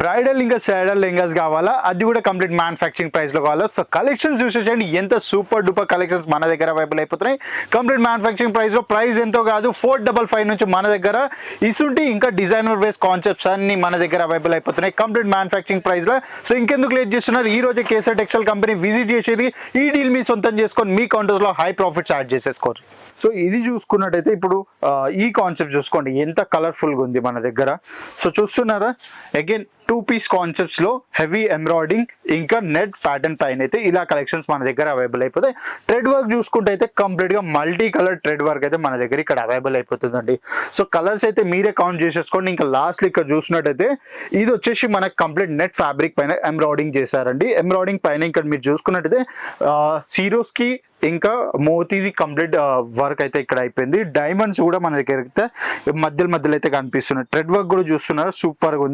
Bridal ఇంకా సైడల్ లెంగాస్ కావాలా, అది కూడా కంప్లీట్ మ్యానుఫ్యాక్చరింగ్ ప్రైస్ లో కావాలా. సో కలెక్షన్స్ చూసేసండి ఎంత సూపర్ డూపర్ కలెక్షన్స్ మన దగ్గర అవైలబుల్ అయిపోతున్నాయి కంప్లీట్ మ్యానుఫ్యాక్చరింగ్ ప్రైస్ లో. ప్రైస్ ఎంతో కాదు 455 నుంచి మన దగ్గర ఇసుంటి ఇంకా డిజైనర్ బేస్ కాన్సెప్ట్స్ అన్ని మన దగ్గర అవైలబుల్ అయిపోతున్నాయి కంప్లీట్ మ్యానుఫ్యాక్చరింగ్ ప్రైస్ లో. సో ఇంకెందుకు లేట్ చేస్తున్నారు, ఈ రోజే కేసర్ టెక్స్టైల్ కంపెనీ విజిట్ చేసేది, ఈ డీల్ మీ సొంతం చేసుకొని మీ కౌంటర్స్ లో హై ప్రాఫిట్స్ యాడ్ చేసేసుకోరు. సో ఇది చూసుకున్నట్టయితే ఇప్పుడు ఈ కాన్సెప్ట్ చూసుకోండి ఎంత కలర్ఫుల్గా ఉంది మన దగ్గర. సో చూస్తున్నారా, అగైన్ 2 పీస్ కాన్సెప్ట్స్ లో హెవీ ఎంబ్రాయిడింగ్ ఇంకా నెట్ ప్యాటర్న్ పైన అయితే ఇలా కలెక్షన్స్ మన దగ్గర అవైలబుల్ అయిపోతాయి. థ్రెడ్ వర్క్ చూసుకుంటే అయితే కంప్లీట్ గా మల్టీ కలర్ థ్రెడ్ వర్క్ అయితే మన దగ్గర ఇక్కడ అవైలబుల్ అయిపోతుందండి. సో కలర్స్ అయితే మీరే కౌంట్ చేసేసుకోండి. ఇంకా లాస్ట్ ఇక్కడ చూసినట్టయితే ఇది వచ్చేసి మనకు కంప్లీట్ నెట్ ఫ్యాబ్రిక్ పైన ఎంబ్రాయిడింగ్ చేశారండి. ఎంబ్రాయిడింగ్ పైన ఇక్కడ మీరు చూసుకున్నట్టయితే సీరోస్ కి ఇంకా మోతీది కంప్లీట్ వర్క్ అయితే ఇక్కడ అయిపోయింది. డైమండ్స్ కూడా మన దగ్గర అయితే మధ్యలో అయితే కనిపిస్తున్నాయి. థ్రెడ్ వర్క్ కూడా చూస్తున్నారు, సూపర్ గా ఉంది.